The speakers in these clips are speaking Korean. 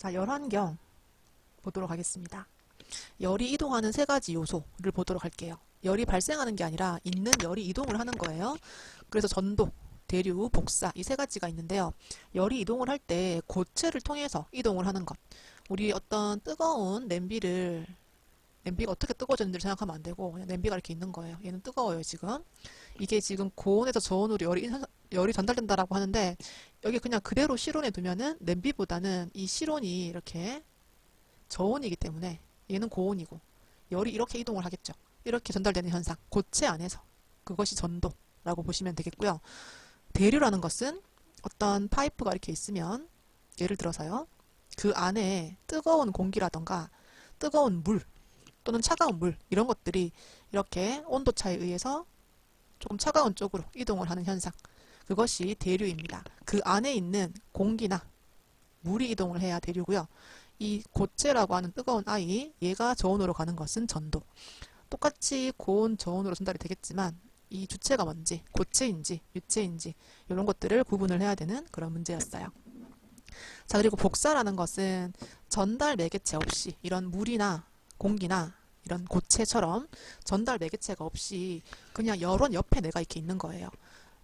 자, 열환경 보도록 하겠습니다. 열이 이동하는 세 가지 요소를 보도록 할게요. 열이 발생하는 게 아니라 있는 열이 이동을 하는 거예요. 그래서 전도, 대류, 복사 이 세 가지가 있는데요. 열이 이동을 할 때 고체를 통해서 이동을 하는 것. 우리 어떤 뜨거운 냄비가 어떻게 뜨거워졌는지를 생각하면 안 되고 그냥 냄비가 이렇게 있는 거예요. 얘는 뜨거워요, 지금. 이게 지금 고온에서 저온으로 열이 전달된다라고 하는데 여기 그냥 그대로 실온에 두면은 냄비보다는 이 실온이 이렇게 저온이기 때문에 얘는 고온이고 열이 이렇게 이동을 하겠죠. 이렇게 전달되는 현상, 고체 안에서. 그것이 전도라고 보시면 되겠고요. 대류라는 것은 어떤 파이프가 이렇게 있으면 예를 들어서요. 그 안에 뜨거운 공기라던가 뜨거운 물 또는 차가운 물 이런 것들이 이렇게 온도차에 의해서 조금 차가운 쪽으로 이동을 하는 현상. 그것이 대류입니다. 그 안에 있는 공기나 물이 이동을 해야 대류고요. 이 고체라고 하는 뜨거운 아이, 얘가 저온으로 가는 것은 전도. 똑같이 고온, 저온으로 전달이 되겠지만 이 주체가 뭔지, 고체인지, 유체인지 이런 것들을 구분을 해야 되는 그런 문제였어요. 자, 그리고 복사라는 것은 전달 매개체 없이 이런 물이나 공기나 이런 고체처럼 전달 매개체가 없이 그냥 열원 옆에 내가 이렇게 있는 거예요.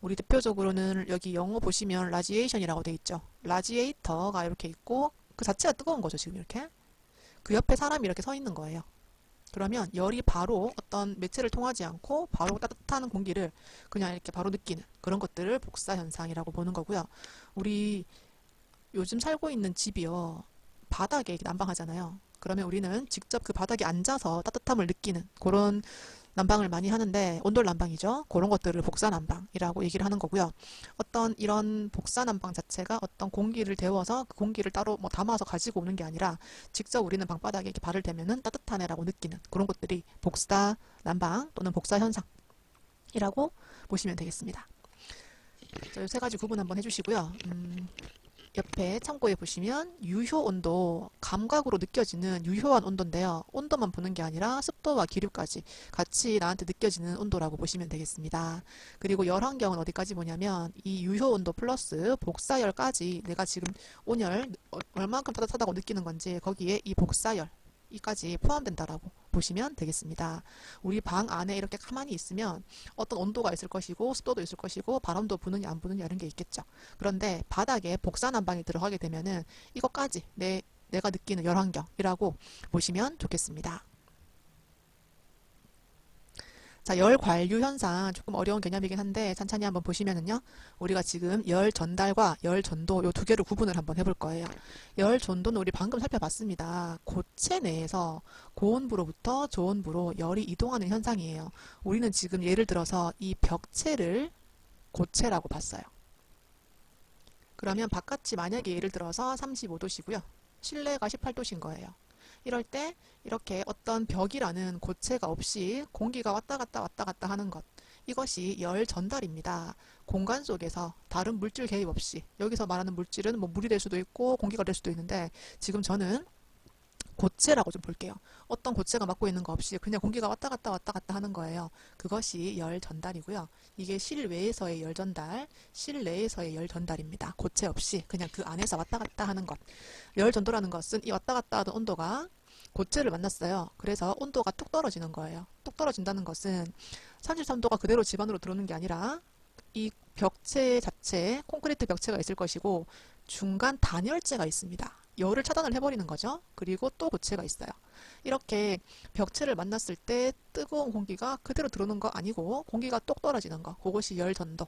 우리 대표적으로는 여기 영어 보시면 라지에이션이라고 돼 있죠. 라지에이터가 이렇게 있고 그 자체가 뜨거운 거죠, 지금 이렇게. 그 옆에 사람이 이렇게 서 있는 거예요. 그러면 열이 바로 어떤 매체를 통하지 않고 바로 따뜻한 공기를 그냥 이렇게 바로 느끼는 그런 것들을 복사 현상이라고 보는 거고요. 우리 요즘 살고 있는 집이요. 바닥에 이렇게 난방하잖아요. 그러면 우리는 직접 그 바닥에 앉아서 따뜻함을 느끼는 그런 난방을 많이 하는데 온돌 난방이죠. 그런 것들을 복사 난방이라고 얘기를 하는 거고요. 어떤 이런 복사 난방 자체가 어떤 공기를 데워서 그 공기를 따로 뭐 담아서 가지고 오는 게 아니라 직접 우리는 방바닥에 이렇게 발을 대면은 따뜻하네라고 느끼는 그런 것들이 복사 난방 또는 복사 현상이라고 보시면 되겠습니다. 이 세 가지 구분 한번 해주시고요. 옆에 참고해 보시면 유효 온도, 감각으로 느껴지는 유효한 온도인데요. 온도만 보는 게 아니라 습도와 기류까지 같이 나한테 느껴지는 온도라고 보시면 되겠습니다. 그리고 열환경은 어디까지 보냐면 이 유효 온도 플러스 복사열까지 내가 지금 온열 얼만큼 따뜻하다고 느끼는 건지 거기에 이 복사열 이까지 포함된다라고 보시면 되겠습니다. 우리 방 안에 이렇게 가만히 있으면 어떤 온도가 있을 것이고 습도도 있을 것이고 바람도 부느냐 안 부느냐 이런 게 있겠죠. 그런데 바닥에 복사난방이 들어가게 되면은 이것까지 내가 느끼는 열환경이라고 보시면 좋겠습니다. 자, 열 관류 현상 조금 어려운 개념이긴 한데 천천히 한번 보시면은요. 우리가 지금 열 전달과 열 전도 요 두 개를 구분을 한번 해볼 거예요. 열 전도는 우리 방금 살펴봤습니다. 고체 내에서 고온부로부터 저온부로 열이 이동하는 현상이에요. 우리는 지금 예를 들어서 이 벽체를 고체라고 봤어요. 그러면 바깥이 만약에 예를 들어서 35도시고요. 실내가 18도신 거예요. 이럴 때 이렇게 어떤 벽이라는 고체가 없이 공기가 왔다 갔다 하는 것. 이것이 열 전달입니다. 공간 속에서 다른 물질 개입 없이 여기서 말하는 물질은 뭐 물이 될 수도 있고 공기가 될 수도 있는데 지금 저는 고체라고 좀 볼게요. 어떤 고체가 맡고 있는 거 없이 그냥 공기가 왔다 갔다 하는 거예요. 그것이 열 전달이고요. 이게 실외에서의 열 전달, 실내에서의 열 전달입니다. 고체 없이 그냥 그 안에서 왔다 갔다 하는 것. 열 전도라는 것은 이 왔다 갔다 하던 온도가 고체를 만났어요. 그래서 온도가 뚝 떨어지는 거예요. 뚝 떨어진다는 것은 33도가 그대로 집 안으로 들어오는 게 아니라 이 벽체 자체에 콘크리트 벽체가 있을 것이고 중간 단열재가 있습니다. 열을 차단을 해버리는 거죠. 그리고 또 고체가 있어요. 이렇게 벽체를 만났을 때 뜨거운 공기가 그대로 들어오는 거 아니고 공기가 똑 떨어지는 거. 그것이 열 전도.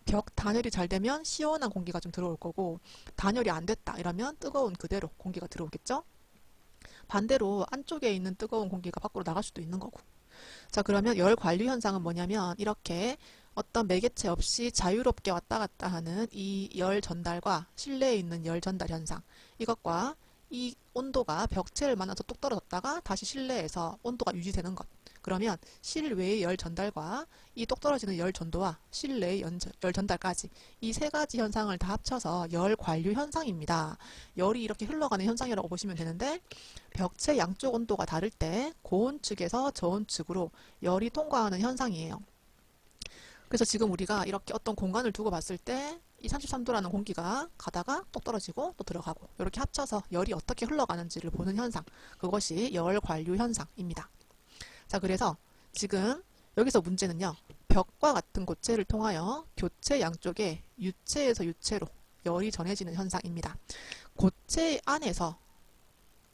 벽 단열이 잘 되면 시원한 공기가 좀 들어올 거고 단열이 안 됐다 이러면 뜨거운 그대로 공기가 들어오겠죠. 반대로 안쪽에 있는 뜨거운 공기가 밖으로 나갈 수도 있는 거고. 자, 그러면 열 관류 현상은 뭐냐면 이렇게 어떤 매개체 없이 자유롭게 왔다 갔다 하는 이 열 전달과 실내에 있는 열 전달 현상, 이것과 이 온도가 벽체를 만나서 뚝 떨어졌다가 다시 실내에서 온도가 유지되는 것. 그러면 실외의 열 전달과 이 똑 떨어지는 열 전도와 실내의 열 전달까지 이 세 가지 현상을 다 합쳐서 열 관류 현상입니다. 열이 이렇게 흘러가는 현상이라고 보시면 되는데 벽체 양쪽 온도가 다를 때 고온 측에서 저온 측으로 열이 통과하는 현상이에요. 그래서 지금 우리가 이렇게 어떤 공간을 두고 봤을 때 이 33도라는 공기가 가다가 똑 떨어지고 또 들어가고 이렇게 합쳐서 열이 어떻게 흘러가는지를 보는 현상, 그것이 열 관류 현상입니다. 자, 그래서 지금 여기서 문제는요, 벽과 같은 고체를 통하여 교체 양쪽에 유체에서 유체로 열이 전해지는 현상입니다. 고체 안에서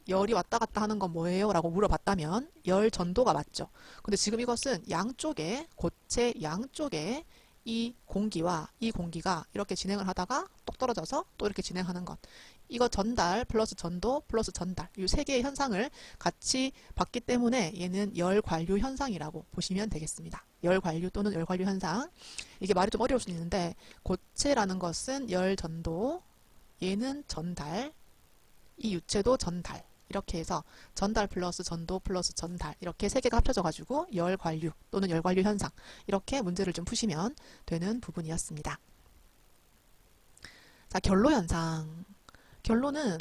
열이 왔다 갔다 하는 건 뭐예요? 라고 물어봤다면 열 전도가 맞죠. 근데 지금 이것은 양쪽에, 고체 양쪽에 이 공기와 이 공기가 이렇게 진행을 하다가 똑 떨어져서 또 이렇게 진행하는 것. 이거 전달 플러스 전도 플러스 전달, 이 세 개의 현상을 같이 봤기 때문에 얘는 열 관류 현상이라고 보시면 되겠습니다. 열 관류 또는 열 관류 현상. 이게 말이 좀 어려울 수 있는데, 고체라는 것은 열 전도, 얘는 전달, 이 유체도 전달. 이렇게 해서 전달 플러스 전도 플러스 전달, 이렇게 세 개가 합쳐져 가지고 열 관류 또는 열 관류 현상, 이렇게 문제를 좀 푸시면 되는 부분이었습니다. 자, 결로 현상. 결로는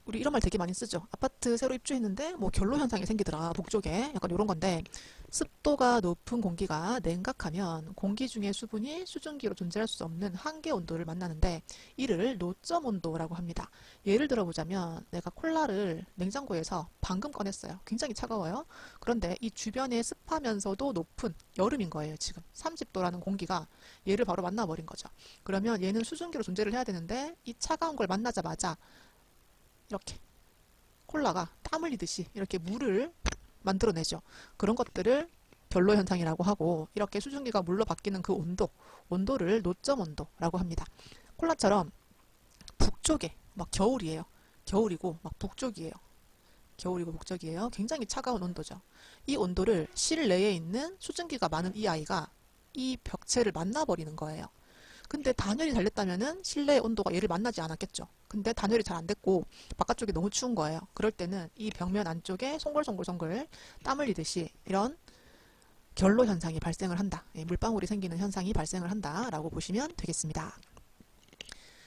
우리 이런 말 되게 많이 쓰죠. 아파트 새로 입주했는데 뭐 결로 현상이 생기더라, 북쪽에. 약간 이런 건데, 습도가 높은 공기가 냉각하면 공기 중에 수분이 수증기로 존재할 수 없는 한계 온도를 만나는데, 이를 노점 온도라고 합니다. 예를 들어보자면 내가 콜라를 냉장고에서 방금 꺼냈어요. 굉장히 차가워요. 그런데 이 주변에 습하면서도 높은 여름인 거예요. 지금 30도라는 공기가 얘를 바로 만나버린 거죠. 그러면 얘는 수증기로 존재를 해야 되는데, 이 차가운 걸 만나자마자 이렇게 콜라가 땀 흘리듯이 이렇게 물을 만들어내죠. 그런 것들을 결로 현상이라고 하고, 이렇게 수증기가 물로 바뀌는 그 온도를 노점 온도라고 합니다. 콜라처럼 북쪽에 막 겨울이에요. 겨울이고 막 북쪽이에요. 겨울이고 북쪽이에요. 굉장히 차가운 온도죠. 이 온도를 실내에 있는 수증기가 많은 이 아이가 이 벽체를 만나버리는 거예요. 근데 단열이 달렸다면은 실내의 온도가 얘를 만나지 않았겠죠. 근데 단열이 잘 안 됐고 바깥쪽이 너무 추운 거예요. 그럴 때는 이 벽면 안쪽에 송글송글 땀 흘리듯이 이런 결로 현상이 발생을 한다. 물방울이 생기는 현상이 발생을 한다라고 보시면 되겠습니다.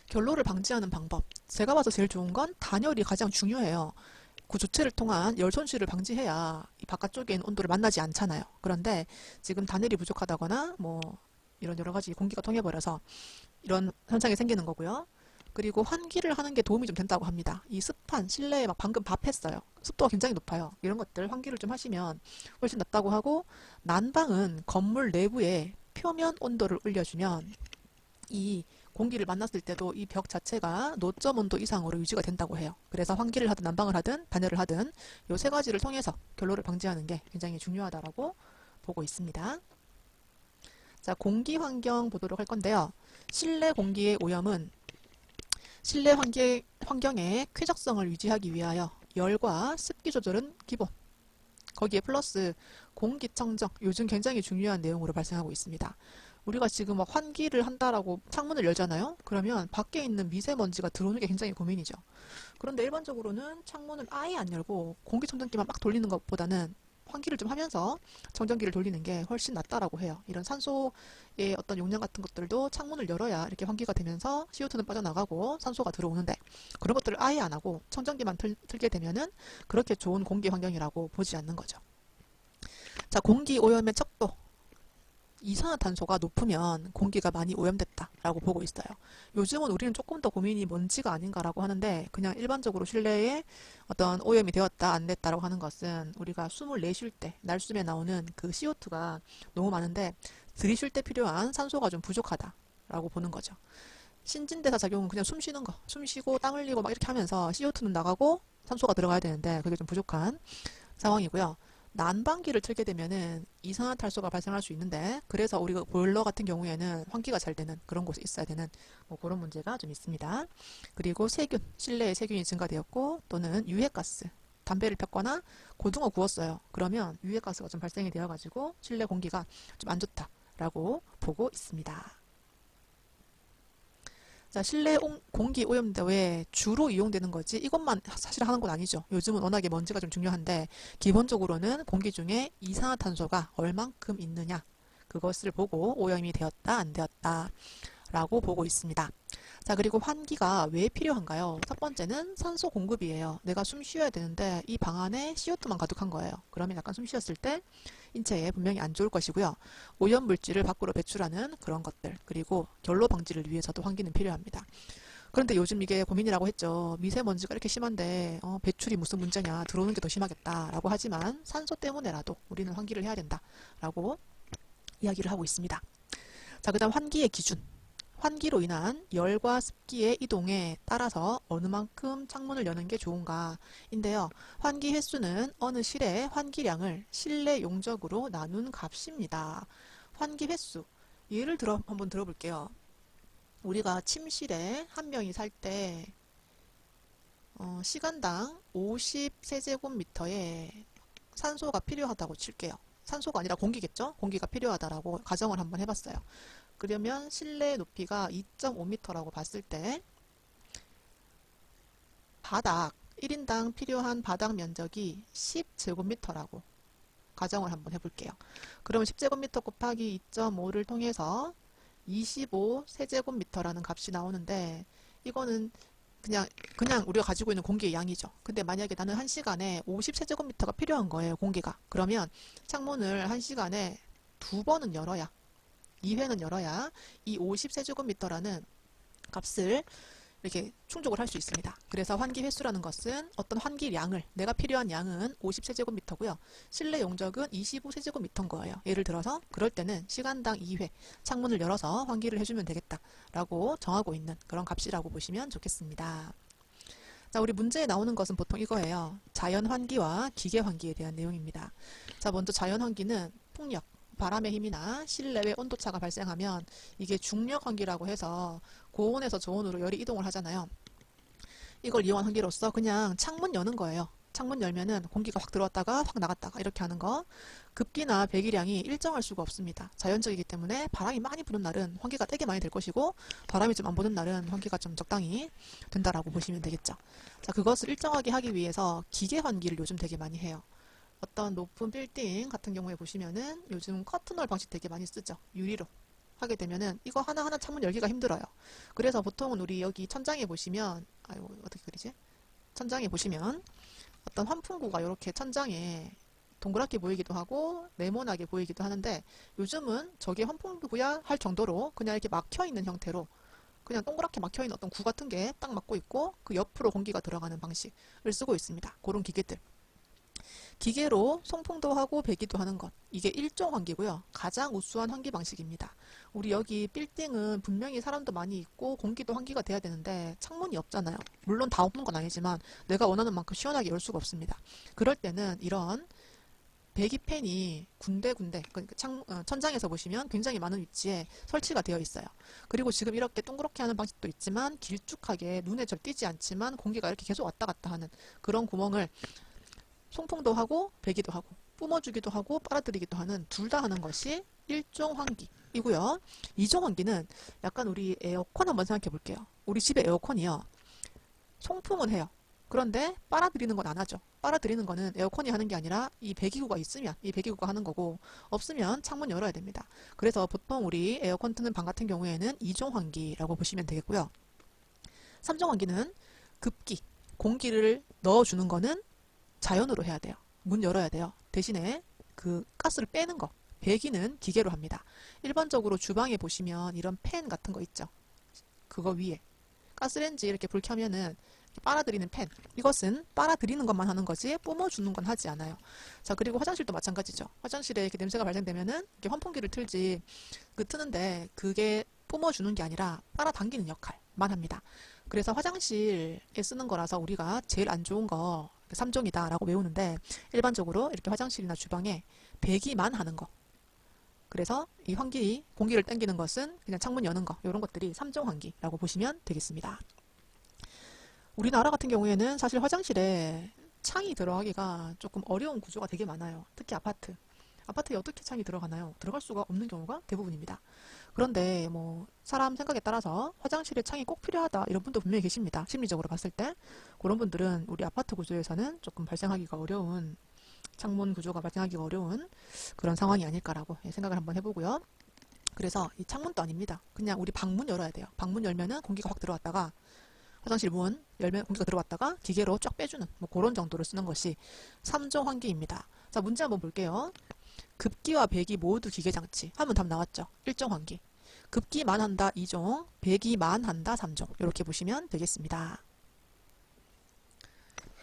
결로를 방지하는 방법. 제가 봐서 제일 좋은 건 단열이 가장 중요해요. 그 조체를 통한 열 손실을 방지해야 이 바깥쪽에 있는 온도를 만나지 않잖아요. 그런데 지금 단열이 부족하다거나 뭐 이런 여러 가지 공기가 통해버려서 이런 현상이 생기는 거고요. 그리고 환기를 하는 게 도움이 좀 된다고 합니다. 이 습한 실내에 막 방금 밥 했어요. 습도가 굉장히 높아요. 이런 것들 환기를 좀 하시면 훨씬 낫다고 하고, 난방은 건물 내부에 표면 온도를 올려주면 이 공기를 만났을 때도 이 벽 자체가 노점 온도 이상으로 유지가 된다고 해요. 그래서 환기를 하든 난방을 하든 단열을 하든 이 세 가지를 통해서 결로를 방지하는 게 굉장히 중요하다고 보고 있습니다. 자, 공기 환경 보도록 할 건데요. 실내 공기의 오염은 실내 환경의 쾌적성을 유지하기 위하여 열과 습기 조절은 기본. 거기에 플러스 공기청정, 요즘 굉장히 중요한 내용으로 발생하고 있습니다. 우리가 지금 막 환기를 한다라고 창문을 열잖아요. 그러면 밖에 있는 미세먼지가 들어오는 게 굉장히 고민이죠. 그런데 일반적으로는 창문을 아예 안 열고 공기청정기만 막 돌리는 것보다는 환기를 좀 하면서 청정기를 돌리는 게 훨씬 낫다라고 해요. 이런 산소의 어떤 용량 같은 것들도 창문을 열어야 이렇게 환기가 되면서 CO2는 빠져나가고 산소가 들어오는데, 그런 것들을 아예 안 하고 청정기만 틀게 되면은 그렇게 좋은 공기 환경이라고 보지 않는 거죠. 자, 공기 오염의 척도. 이산화탄소가 높으면 공기가 많이 오염됐다라고 보고 있어요. 요즘은 우리는 조금 더 고민이 먼지가 아닌가라고 하는데, 그냥 일반적으로 실내에 어떤 오염이 되었다 안 됐다라고 하는 것은 우리가 숨을 내쉴 때 날숨에 나오는 그 CO2가 너무 많은데 들이쉴 때 필요한 산소가 좀 부족하다라고 보는 거죠. 신진대사 작용은 그냥 숨 쉬는 거, 숨 쉬고 땀 흘리고 막 이렇게 하면서 CO2는 나가고 산소가 들어가야 되는데 그게 좀 부족한 상황이고요. 난방기를 틀게 되면은 이산화탄소가 발생할 수 있는데, 그래서 우리가 보일러 같은 경우에는 환기가 잘 되는 그런 곳에 있어야 되는 뭐 그런 문제가 좀 있습니다. 그리고 세균, 실내에 세균이 증가되었고, 또는 유해가스, 담배를 폈거나 고등어 구웠어요. 그러면 유해가스가 좀 발생이 되어가지고 실내 공기가 좀 안 좋다라고 보고 있습니다. 자, 실내 공기 오염인데 왜 주로 이용되는 거지? 이것만 사실 하는 건 아니죠. 요즘은 워낙에 먼지가 좀 중요한데, 기본적으로는 공기 중에 이산화탄소가 얼만큼 있느냐, 그것을 보고 오염이 되었다 안 되었다 라고 보고 있습니다. 자, 그리고 환기가 왜 필요한가요? 첫 번째는 산소 공급이에요. 내가 숨 쉬어야 되는데 이 방 안에 CO2만 가득한 거예요. 그러면 약간 숨 쉬었을 때 인체에 분명히 안 좋을 것이고요. 오염물질을 밖으로 배출하는 그런 것들, 그리고 결로 방지를 위해서도 환기는 필요합니다. 그런데 요즘 이게 고민이라고 했죠. 미세먼지가 이렇게 심한데 배출이 무슨 문제냐, 들어오는 게 더 심하겠다라고 하지만 산소 때문에라도 우리는 환기를 해야 된다라고 이야기를 하고 있습니다. 자, 그다음 환기의 기준. 환기로 인한 열과 습기의 이동에 따라서 어느 만큼 창문을 여는 게 좋은가인데요. 환기 횟수는 어느 실의 환기량을 실내 용적으로 나눈 값입니다. 환기 횟수. 예를 들어 한번 들어볼게요. 우리가 침실에 한 명이 살 때 시간당 50세제곱미터의 산소가 필요하다고 칠게요. 산소가 아니라 공기겠죠? 공기가 필요하다라고 가정을 한번 해봤어요. 그러면 실내 높이가 2.5m라고 봤을 때 바닥 1인당 필요한 바닥 면적이 10제곱미터라고 가정을 한번 해볼게요. 그러면 10제곱미터 곱하기 2.5를 통해서 25세제곱미터라는 값이 나오는데 이거는 그냥 우리가 가지고 있는 공기의 양이죠. 근데 만약에 나는 1시간에 50세제곱미터가 필요한 거예요, 공기가. 그러면 창문을 1시간에 2번은 열어야, 2회는 열어야 이 50세제곱미터라는 값을 이렇게 충족을 할 수 있습니다. 그래서 환기 횟수라는 것은 어떤 환기량을, 내가 필요한 양은 50세제곱미터고요. 실내 용적은 25세제곱미터인 거예요. 예를 들어서 그럴 때는 시간당 2회 창문을 열어서 환기를 해주면 되겠다라고 정하고 있는 그런 값이라고 보시면 좋겠습니다. 자, 우리 문제에 나오는 것은 보통 이거예요. 자연 환기와 기계 환기에 대한 내용입니다. 자, 먼저 자연 환기는 풍력, 바람의 힘이나 실내외 온도차가 발생하면 이게 중력 환기라고 해서 고온에서 저온으로 열이 이동을 하잖아요. 이걸 이용한 환기로서 그냥 창문 여는 거예요. 창문 열면은 공기가 확 들어왔다가 확 나갔다가 이렇게 하는 거. 급기나 배기량이 일정할 수가 없습니다. 자연적이기 때문에 바람이 많이 부는 날은 환기가 되게 많이 될 것이고 바람이 좀 안 부는 날은 환기가 좀 적당히 된다라고 보시면 되겠죠. 자, 그것을 일정하게 하기 위해서 기계 환기를 요즘 되게 많이 해요. 어떤 높은 빌딩 같은 경우에 보시면은 요즘 커튼홀 방식 되게 많이 쓰죠. 유리로 하게 되면은 이거 하나하나 창문 열기가 힘들어요. 그래서 보통은 우리 여기 천장에 보시면, 아이고 어떻게 그리지? 천장에 보시면 어떤 환풍구가 이렇게 천장에 동그랗게 보이기도 하고 네모나게 보이기도 하는데 요즘은 저게 환풍구야 할 정도로 그냥 이렇게 막혀 있는 형태로 그냥 동그랗게 막혀 있는 어떤 구 같은 게 딱 막고 있고 그 옆으로 공기가 들어가는 방식을 쓰고 있습니다. 그런 기계들. 기계로 송풍도 하고 배기도 하는 것. 이게 일종 환기고요. 가장 우수한 환기 방식입니다. 우리 여기 빌딩은 분명히 사람도 많이 있고 공기도 환기가 돼야 되는데 창문이 없잖아요. 물론 다 없는 건 아니지만 내가 원하는 만큼 시원하게 열 수가 없습니다. 그럴 때는 이런 배기팬이 군데군데 천장에서 보시면 굉장히 많은 위치에 설치가 되어 있어요. 그리고 지금 이렇게 동그랗게 하는 방식도 있지만 길쭉하게 눈에 잘 띄지 않지만 공기가 이렇게 계속 왔다 갔다 하는 그런 구멍을 송풍도 하고 배기도 하고 뿜어주기도 하고 빨아들이기도 하는 둘 다 하는 것이 일종 환기이고요. 이종 환기는 약간 우리 에어컨 한번 생각해 볼게요. 우리 집에 에어컨이요. 송풍은 해요. 그런데 빨아들이는 건 안 하죠. 빨아들이는 거는 에어컨이 하는 게 아니라 이 배기구가 있으면 이 배기구가 하는 거고 없으면 창문 열어야 됩니다. 그래서 보통 우리 에어컨 트는 방 같은 경우에는 이종 환기라고 보시면 되겠고요. 3종 환기는 급기, 공기를 넣어주는 거는 자연으로 해야 돼요. 문 열어야 돼요. 대신에 그 가스를 빼는 거, 배기는 기계로 합니다. 일반적으로 주방에 보시면 이런 팬 같은 거 있죠. 그거 위에 가스레인지 이렇게 불 켜면은 빨아들이는 팬. 이것은 빨아들이는 것만 하는 거지 뿜어주는 건 하지 않아요. 자, 그리고 화장실도 마찬가지죠. 화장실에 이렇게 냄새가 발생되면은 이렇게 환풍기를 틀지 트는데 그게 뿜어주는 게 아니라 빨아당기는 역할만 합니다. 그래서 화장실에 쓰는 거라서 우리가 제일 안 좋은 거 3종이다 라고 외우는데 일반적으로 이렇게 화장실이나 주방에 배기만 하는 거. 그래서 이 환기, 공기를 당기는 것은 그냥 창문 여는 거, 이런 것들이 3종 환기라고 보시면 되겠습니다. 우리나라 같은 경우에는 사실 화장실에 창이 들어가기가 조금 어려운 구조가 되게 많아요. 특히 아파트. 아파트에 어떻게 창이 들어가나요? 들어갈 수가 없는 경우가 대부분입니다. 그런데 뭐 사람 생각에 따라서 화장실에 창이 꼭 필요하다 이런 분도 분명히 계십니다. 심리적으로 봤을 때 그런 분들은 우리 아파트 구조에서는 조금 발생하기가 어려운 창문 구조가 발생하기가 어려운 그런 상황이 아닐까라고 생각을 한번 해보고요. 그래서 이 창문도 아닙니다. 그냥 우리 방문 열어야 돼요. 방문 열면은 공기가 확 들어왔다가 화장실 문 열면 공기가 들어왔다가 기계로 쫙 빼주는 뭐 그런 정도로 쓰는 것이 3조 환기입니다. 자, 문제 한번 볼게요. 급기와 배기 모두 기계장치 하면 답 나왔죠. 일정 환기. 급기만 한다 2종, 배기만 한다 3종. 이렇게 보시면 되겠습니다.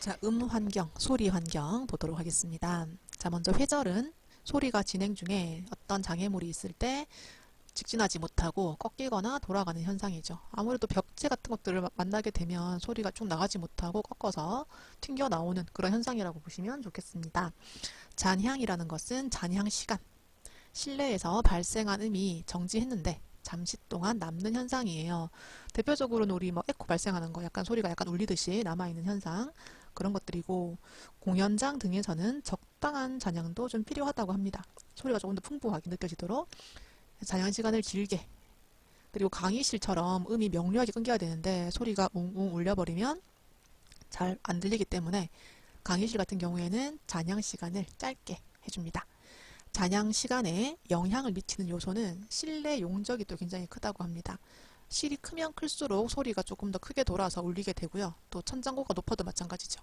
자, 환경, 소리 환경 보도록 하겠습니다. 자, 먼저 회절은 소리가 진행 중에 어떤 장애물이 있을 때 직진하지 못하고 꺾이거나 돌아가는 현상이죠. 아무래도 벽체 같은 것들을 만나게 되면 소리가 쭉 나가지 못하고 꺾어서 튕겨 나오는 그런 현상이라고 보시면 좋겠습니다. 잔향이라는 것은 잔향 시간. 실내에서 발생한 음이 정지했는데 잠시 동안 남는 현상이에요. 대표적으로는 우리 뭐 에코 발생하는 거 약간 소리가 약간 울리듯이 남아있는 현상 그런 것들이고 공연장 등에서는 적당한 잔향도 좀 필요하다고 합니다. 소리가 조금 더 풍부하게 느껴지도록 잔향 시간을 길게 그리고 강의실처럼 음이 명료하게 끊겨야 되는데 소리가 웅웅 울려버리면 잘 안 들리기 때문에 강의실 같은 경우에는 잔향 시간을 짧게 해줍니다. 잔향 시간에 영향을 미치는 요소는 실내 용적이 또 굉장히 크다고 합니다. 실이 크면 클수록 소리가 조금 더 크게 돌아서 울리게 되고요. 또 천장고가 높아도 마찬가지죠.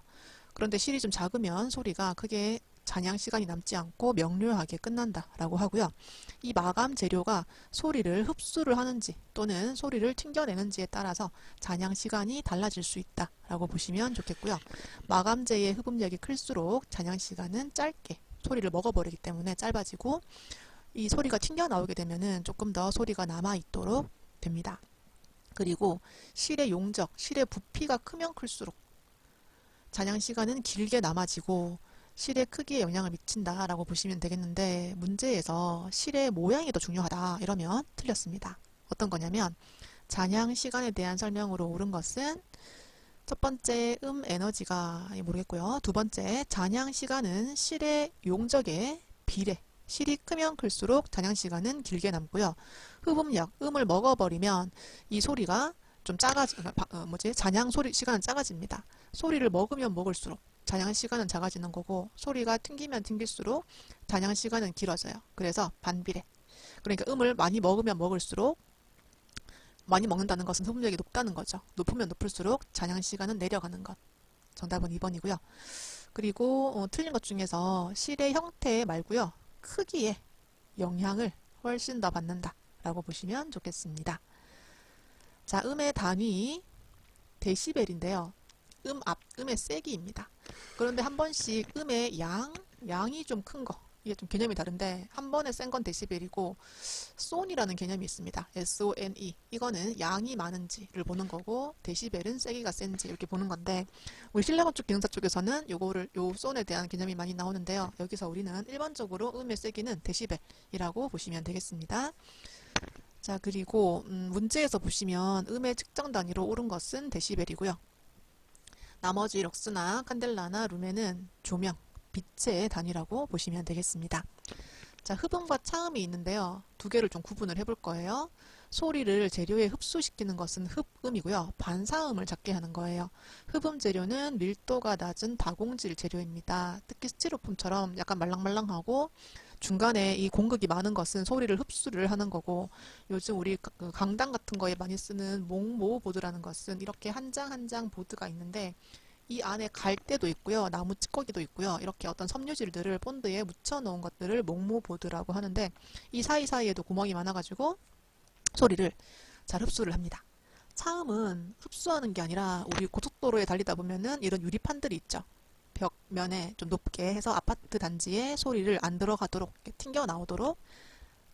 그런데 실이 좀 작으면 소리가 크게 잔향 시간이 남지 않고 명료하게 끝난다라고 하고요. 이 마감 재료가 소리를 흡수를 하는지 또는 소리를 튕겨내는지에 따라서 잔향 시간이 달라질 수 있다라고 보시면 좋겠고요. 마감재의 흡음력이 클수록 잔향 시간은 짧게 소리를 먹어버리기 때문에 짧아지고 이 소리가 튕겨나오게 되면은 조금 더 소리가 남아있도록 됩니다. 그리고 실의 용적, 실의 부피가 크면 클수록 잔향 시간은 길게 남아지고 실의 크기에 영향을 미친다라고 보시면 되겠는데 문제에서 실의 모양이 더 중요하다 이러면 틀렸습니다. 어떤 거냐면 잔향 시간에 대한 설명으로 옳은 것은 첫 번째 에너지가 모르겠고요. 두 번째 잔향 시간은 실의 용적에 비례 실이 크면 클수록 잔향 시간은 길게 남고요. 흡음력, 음을 먹어버리면 이 소리가 좀 잔향 소리 시간은 작아집니다. 소리를 먹으면 먹을수록 잔향 시간은 작아지는 거고 소리가 튕기면 튕길수록 잔향 시간은 길어져요. 그래서 반비례. 그러니까 음을 많이 먹으면 먹을수록 많이 먹는다는 것은 흡음력이 높다는 거죠. 높으면 높을수록 잔향 시간은 내려가는 것. 정답은 2번이고요. 그리고 틀린 것 중에서 실의 형태 말고요. 크기에 영향을 훨씬 더 받는다 라고 보시면 좋겠습니다. 자, 음의 단위 데시벨인데요. 음의 세기입니다. 그런데 한 번씩 음의 양이 좀 큰 거, 이게 좀 개념이 다른데 한 번에 센 건 데시벨이고 손이라는 개념이 있습니다. SONE. 이거는 양이 많은지를 보는 거고 데시벨은 세기가 센지 이렇게 보는 건데 우리 실내건축 기능사 쪽에서는 요 손에 대한 개념이 많이 나오는데요. 여기서 우리는 일반적으로 음의 세기는 데시벨이라고 보시면 되겠습니다. 자, 그리고 문제에서 보시면 음의 측정 단위로 옳은 것은 데시벨이고요. 나머지 럭스나 칸델라나 룸에는 조명, 빛의 단위라고 보시면 되겠습니다. 자, 흡음과 차음이 있는데요. 두 개를 좀 구분을 해볼 거예요. 소리를 재료에 흡수시키는 것은 흡음이고요. 반사음을 작게 하는 거예요. 흡음 재료는 밀도가 낮은 다공질 재료입니다. 특히 스티로폼처럼 약간 말랑말랑하고 중간에 이 공극이 많은 것은 소리를 흡수를 하는 거고 요즘 우리 강당 같은 거에 많이 쓰는 목모 보드라는 것은 이렇게 한 장 한 장 보드가 있는데 이 안에 갈대도 있고요. 나무 찌꺼기도 있고요. 이렇게 어떤 섬유질들을 본드에 묻혀 놓은 것들을 목모 보드라고 하는데 이 사이사이에도 구멍이 많아가지고 소리를 잘 흡수를 합니다. 차음은 흡수하는 게 아니라 우리 고속도로에 달리다 보면은 이런 유리판들이 있죠. 벽면에 좀 높게 해서 아파트 단지에 소리를 안 들어가도록 튕겨 나오도록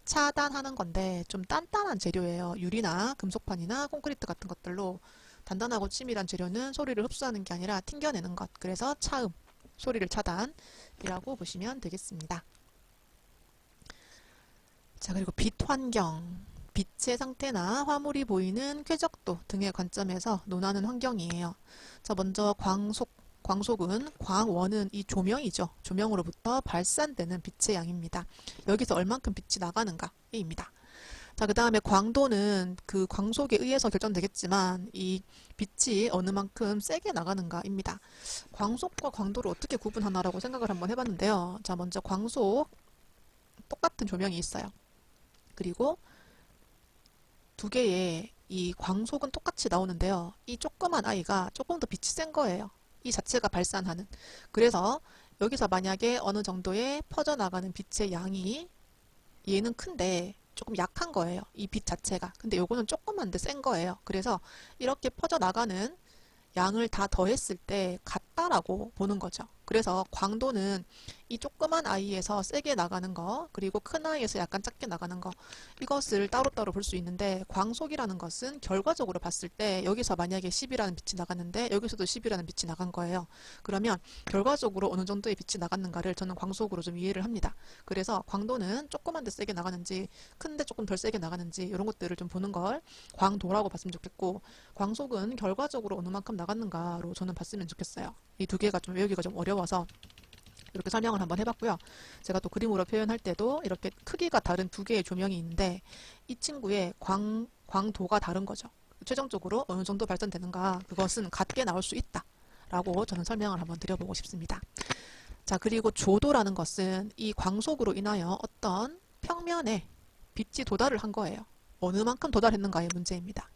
차단하는 건데 좀 단단한 재료예요. 유리나 금속판이나 콘크리트 같은 것들로 단단하고 치밀한 재료는 소리를 흡수하는 게 아니라 튕겨내는 것. 그래서 차음, 소리를 차단이라고 보시면 되겠습니다. 자, 그리고 빛 환경. 빛의 상태나 화물이 보이는 쾌적도 등의 관점에서 논하는 환경이에요. 자, 먼저 광속은 광원은 이 조명이죠. 조명으로부터 발산되는 빛의 양입니다. 여기서 얼만큼 빛이 나가는가입니다. 자, 그 다음에 광도는 그 광속에 의해서 결정되겠지만 이 빛이 어느 만큼 세게 나가는가입니다. 광속과 광도를 어떻게 구분하나라고 생각을 한번 해봤는데요. 자, 먼저 광속 똑같은 조명이 있어요. 그리고 두 개의 이 광속은 똑같이 나오는데요. 이 조그만 아이가 조금 더 빛이 센 거예요. 이 자체가 발산하는. 그래서 여기서 만약에 어느 정도의 퍼져나가는 빛의 양이 얘는 큰데 조금 약한 거예요. 이 빛 자체가. 근데 요거는 조그만데 센 거예요. 그래서 이렇게 퍼져나가는 양을 다 더했을 때 같다라고 보는 거죠. 그래서 광도는 이 조그만 아이에서 세게 나가는 거, 그리고 큰 아이에서 약간 작게 나가는 거, 이것을 따로따로 볼 수 있는데, 광속이라는 것은 결과적으로 봤을 때 여기서 만약에 10이라는 빛이 나갔는데 여기서도 10이라는 빛이 나간 거예요. 그러면 결과적으로 어느 정도의 빛이 나갔는가를 저는 광속으로 좀 이해를 합니다. 그래서 광도는 조그만데 세게 나가는지 큰데 조금 덜 세게 나가는지 이런 것들을 좀 보는 걸 광도라고 봤으면 좋겠고, 광속은 결과적으로 어느 만큼 나갔는가로 저는 봤으면 좋겠어요. 이 두 개가 좀 외우기가 좀 어려워서 이렇게 설명을 한번 해봤고요. 제가 또 그림으로 표현할 때도 이렇게 크기가 다른 두 개의 조명이 있는데 이 친구의 광도가 다른 거죠. 최종적으로 어느 정도 발전되는가, 그것은 같게 나올 수 있다 라고 저는 설명을 한번 드려보고 싶습니다. 자, 그리고 조도라는 것은 이 광속으로 인하여 어떤 평면에 빛이 도달을 한 거예요. 어느 만큼 도달했는가의 문제입니다.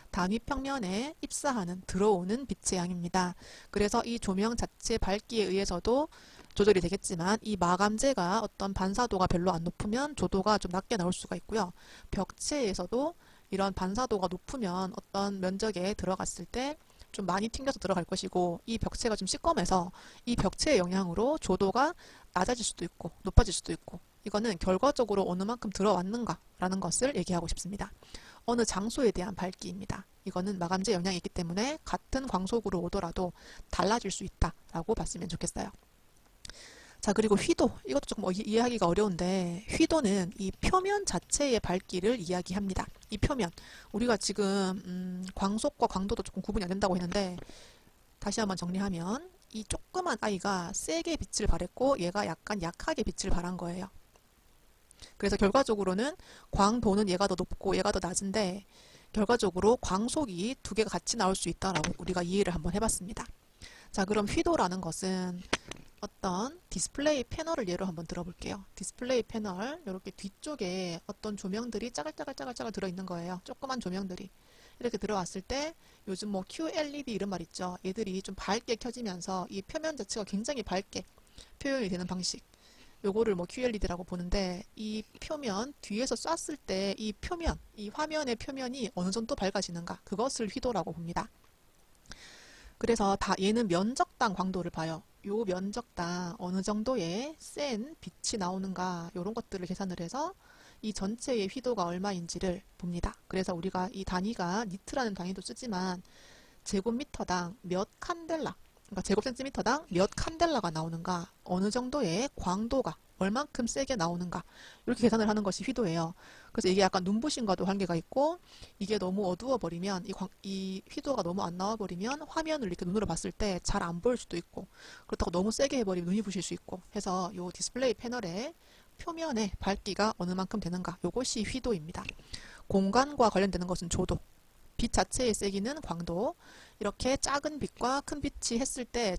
단위 평면에 입사하는, 들어오는 빛의 양입니다. 그래서 이 조명 자체 밝기에 의해서도 조절이 되겠지만, 이 마감재가 어떤 반사도가 별로 안 높으면 조도가 좀 낮게 나올 수가 있고요. 벽체에서도 이런 반사도가 높으면 어떤 면적에 들어갔을 때 좀 많이 튕겨서 들어갈 것이고, 이 벽체가 좀 시꺼매서 이 벽체의 영향으로 조도가 낮아질 수도 있고 높아질 수도 있고, 이거는 결과적으로 어느 만큼 들어왔는가라는 것을 얘기하고 싶습니다. 어느 장소에 대한 밝기입니다. 이거는 마감재 영향이 있기 때문에 같은 광속으로 오더라도 달라질 수 있다라고 봤으면 좋겠어요. 자, 그리고 휘도. 이것도 조금 이해하기가 어려운데, 휘도는 이 표면 자체의 밝기를 이야기합니다. 이 표면. 우리가 지금 광속과 광도도 조금 구분이 안 된다고 했는데, 다시 한번 정리하면 이 조그만 아이가 세게 빛을 발했고 얘가 약간 약하게 빛을 발한 거예요. 그래서 결과적으로는 광도는 얘가 더 높고 얘가 더 낮은데, 결과적으로 광속이 두 개가 같이 나올 수 있다라고 우리가 이해를 한번 해봤습니다. 자, 그럼 휘도라는 것은 어떤 디스플레이 패널을 예로 한번 들어볼게요. 디스플레이 패널, 이렇게 뒤쪽에 어떤 조명들이 짜글짜글짜글짜글 들어있는 거예요. 조그만 조명들이. 이렇게 들어왔을 때 요즘 뭐 QLED 이런 말 있죠. 얘들이 좀 밝게 켜지면서 이 표면 자체가 굉장히 밝게 표현이 되는 방식. 요거를 뭐 QLED라고 보는데, 이 표면 뒤에서 쐈을 때 이 표면, 이 화면의 표면이 어느 정도 밝아지는가, 그것을 휘도라고 봅니다. 그래서 얘는 면적당 광도를 봐요. 요 면적당 어느 정도의 센 빛이 나오는가, 요런 것들을 계산을 해서 이 전체의 휘도가 얼마인지를 봅니다. 그래서 우리가 이 단위가 니트라는 단위도 쓰지만 제곱미터당 몇 칸델라, 그러니까 제곱센티미터당 몇 칸델라가 나오는가, 어느 정도의 광도가 얼만큼 세게 나오는가, 이렇게 계산을 하는 것이 휘도예요. 그래서 이게 약간 눈부심과도 관계가 있고, 이게 너무 어두워 버리면, 이 휘도가 너무 안 나와 버리면 화면을 이렇게 눈으로 봤을 때 잘 안 보일 수도 있고, 그렇다고 너무 세게 해버리면 눈이 부실 수 있고 해서 이 디스플레이 패널의 표면의 밝기가 어느 만큼 되는가, 이것이 휘도입니다. 공간과 관련되는 것은 조도, 빛 자체의 세기는 광도, 이렇게 작은 빛과 큰 빛이 했을 때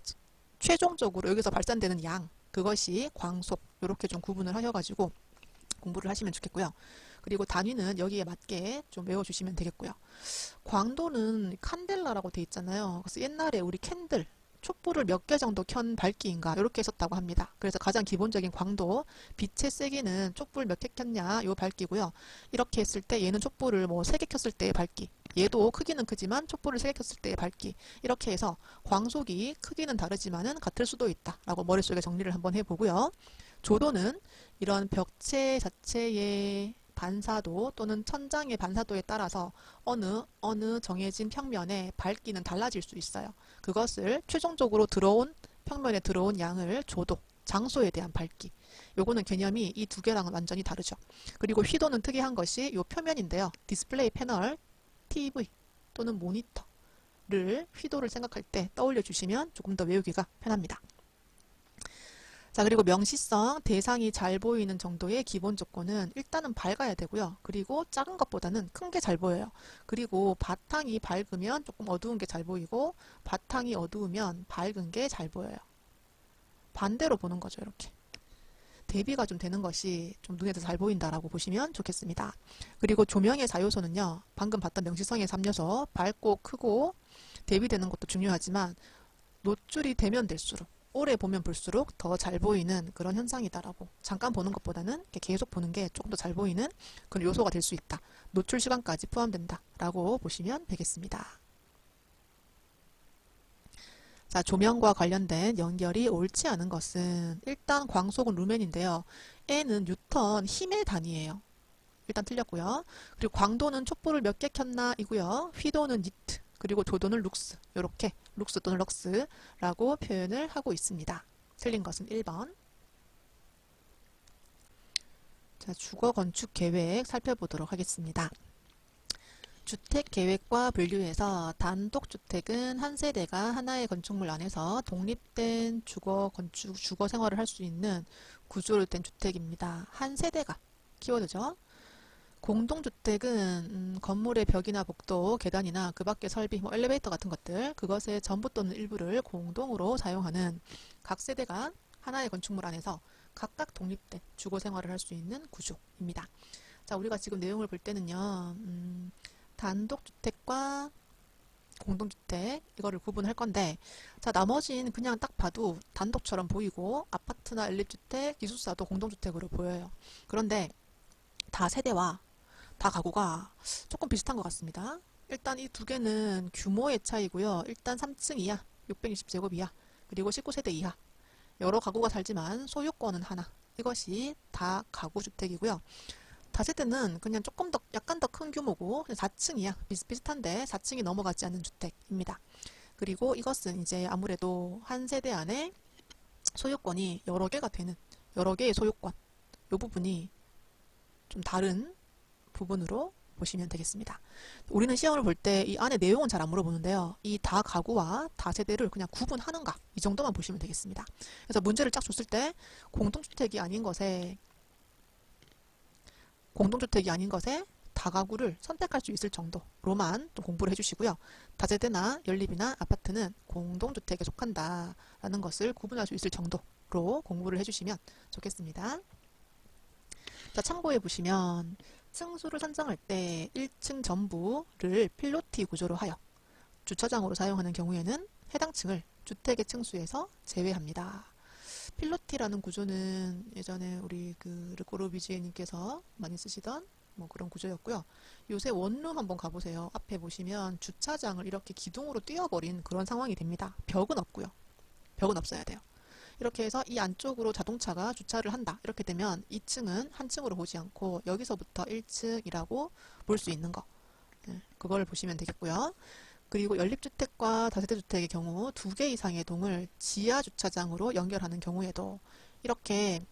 최종적으로 여기서 발산되는 양, 그것이 광속, 이렇게 좀 구분을 하셔가지고 공부를 하시면 좋겠고요. 그리고 단위는 여기에 맞게 좀 외워주시면 되겠고요. 광도는 칸델라라고 돼 있잖아요. 그래서 옛날에 우리 캔들, 촛불을 몇 개 정도 켠 밝기인가 이렇게 했었다고 합니다. 그래서 가장 기본적인 광도, 빛의 세기는 촛불 몇 개 켰냐 요 밝기고요. 이렇게 했을 때 얘는 촛불을 뭐 3개 켰을 때의 밝기, 얘도 크기는 크지만 촛불을 3개 켰을 때의 밝기, 이렇게 해서 광속이 크기는 다르지만은 같을 수도 있다 라고 머릿속에 정리를 한번 해보고요. 조도는 이런 벽체 자체의 반사도 또는 천장의 반사도에 따라서 어느 정해진 평면의 밝기는 달라질 수 있어요. 그것을 최종적으로 평면에 들어온 양을 조도, 장소에 대한 밝기. 요거는 개념이 이 두 개랑은 완전히 다르죠. 그리고 휘도는 특이한 것이 요 표면인데요. 디스플레이 패널, TV 또는 모니터를 휘도를 생각할 때 떠올려 주시면 조금 더 외우기가 편합니다. 자, 그리고 명시성, 대상이 잘 보이는 정도의 기본 조건은 일단은 밝아야 되고요. 그리고 작은 것보다는 큰 게 잘 보여요. 그리고 바탕이 밝으면 조금 어두운 게 잘 보이고, 바탕이 어두우면 밝은 게 잘 보여요. 반대로 보는 거죠, 이렇게. 대비가 좀 되는 것이 좀 눈에 더 잘 보인다라고 보시면 좋겠습니다. 그리고 조명의 4요소는요. 방금 봤던 명시성의 3요소, 밝고 크고 대비되는 것도 중요하지만 노출이 되면 될수록 오래 보면 볼수록 더 잘 보이는 그런 현상이다라고, 잠깐 보는 것보다는 이렇게 계속 보는 게 조금 더 잘 보이는 그런 요소가 될 수 있다. 노출 시간까지 포함된다라고 보시면 되겠습니다. 자, 조명과 관련된 연결이 옳지 않은 것은 일단 광속은 루멘인데요. N은 뉴턴 힘의 단위예요. 일단 틀렸고요. 그리고 광도는 촛불을 몇 개 켰나 이고요. 휘도는 니트, 그리고 조도는 룩스, 이렇게 룩스 또는 럭스라고 표현을 하고 있습니다. 틀린 것은 1번. 자, 주거 건축 계획 살펴보도록 하겠습니다. 주택 계획과 분류해서 단독주택은 한 세대가 하나의 건축물 안에서 독립된 주거 생활을 할 수 있는 구조로 된 주택입니다. 한 세대가 키워드죠. 공동주택은 건물의 벽이나 복도, 계단이나 그 밖의 설비, 뭐 엘리베이터 같은 것들, 그것의 전부 또는 일부를 공동으로 사용하는 각 세대가 하나의 건축물 안에서 각각 독립된 주거 생활을 할 수 있는 구조입니다. 자, 우리가 지금 내용을 볼 때는요. 단독주택과 공동주택 이거를 구분할 건데, 자, 나머지는 그냥 딱 봐도 단독처럼 보이고 아파트나 연립주택, 기숙사도 공동주택으로 보여요. 그런데 다 세대와 다 가구가 조금 비슷한 것 같습니다. 일단 이 두 개는 규모의 차이고요. 일단 3층 이하, 620제곱 이하, 그리고 19세대 이하. 여러 가구가 살지만 소유권은 하나. 이것이 다 가구주택이고요. 다세대는 그냥 조금 더, 약간 더 큰 규모고 4층 이하, 비슷비슷한데 4층이 넘어가지 않는 주택입니다. 그리고 이것은 이제 아무래도 한 세대 안에 소유권이 여러 개가 되는, 여러 개의 소유권, 이 부분이 좀 다른 부분으로 보시면 되겠습니다. 우리는 시험을 볼 때 이 안에 내용은 잘 안 물어보는데요. 이 다 가구와 다 세대를 그냥 구분하는가, 이 정도만 보시면 되겠습니다. 그래서 문제를 딱 줬을 때 공동주택이 아닌 것에 다가구를 선택할 수 있을 정도로만 또 공부를 해주시고요. 다세대나 연립이나 아파트는 공동주택에 속한다라는 것을 구분할 수 있을 정도로 공부를 해주시면 좋겠습니다. 자, 참고해 보시면 층수를 선정할 때 1층 전부를 필로티 구조로 하여 주차장으로 사용하는 경우에는 해당 층을 주택의 층수에서 제외합니다. 필로티라는 구조는 예전에 우리 그 르꼬르비지에님께서 많이 쓰시던 뭐 그런 구조였고요. 요새 원룸 한번 가보세요. 앞에 보시면 주차장을 이렇게 기둥으로 띄워버린 그런 상황이 됩니다. 벽은 없고요. 벽은 없어야 돼요. 이렇게 해서 이 안쪽으로 자동차가 주차를 한다. 이렇게 되면 2층은 한 층으로 보지 않고 여기서부터 1층이라고 볼 수 있는 거. 그걸 보시면 되겠고요. 그리고 연립주택과 다세대주택의 경우 2개 이상의 동을 지하 주차장으로 연결하는 경우에도 이렇게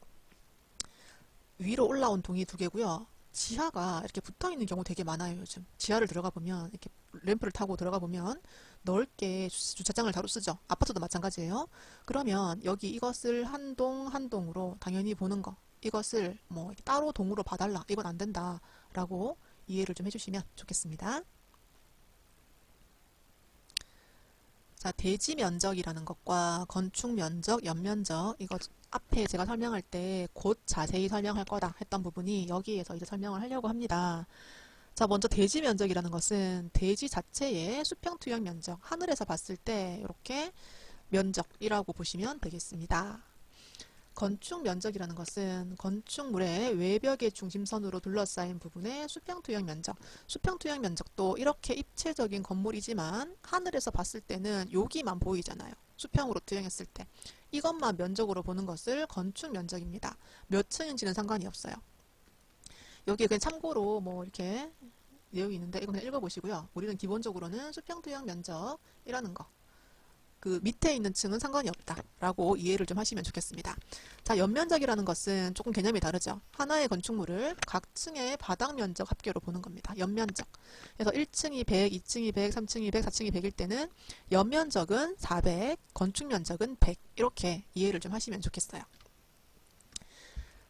위로 올라온 동이 2개고요. 지하가 이렇게 붙어 있는 경우 되게 많아요, 요즘. 지하를 들어가 보면, 이렇게 램프를 타고 들어가 보면 넓게 주차장을 다루 쓰죠. 아파트도 마찬가지예요. 그러면 여기 이것을 한 동 한 동으로 당연히 보는 거. 이것을 뭐 따로 동으로 봐달라. 이건 안 된다. 라고 이해를 좀 해주시면 좋겠습니다. 자, 대지 면적이라는 것과 건축 면적, 연면적, 이거 앞에 제가 설명할 때 곧 자세히 설명할 거다 했던 부분이 여기에서 이제 설명을 하려고 합니다. 자, 먼저 대지 면적이라는 것은 대지 자체의 수평 투영 면적, 하늘에서 봤을 때 이렇게 면적이라고 보시면 되겠습니다. 건축 면적이라는 것은 건축물의 외벽의 중심선으로 둘러싸인 부분의 수평 투영 면적. 수평 투영 면적도 이렇게 입체적인 건물이지만 하늘에서 봤을 때는 여기만 보이잖아요. 수평으로 투영했을 때. 이것만 면적으로 보는 것을 건축 면적입니다. 몇 층인지는 상관이 없어요. 여기 그냥 참고로 뭐 이렇게 내용이 있는데 이거 그냥 읽어보시고요. 우리는 기본적으로는 수평 투영 면적이라는 거. 그 밑에 있는 층은 상관이 없다라고 이해를 좀 하시면 좋겠습니다. 자, 연면적이라는 것은 조금 개념이 다르죠. 하나의 건축물을 각 층의 바닥 면적 합계로 보는 겁니다. 연면적. 그래서 1층이 100, 2층이 100, 3층이 100, 4층이 100일 때는 연면적은 400, 건축 면적은 100 이렇게 이해를 좀 하시면 좋겠어요.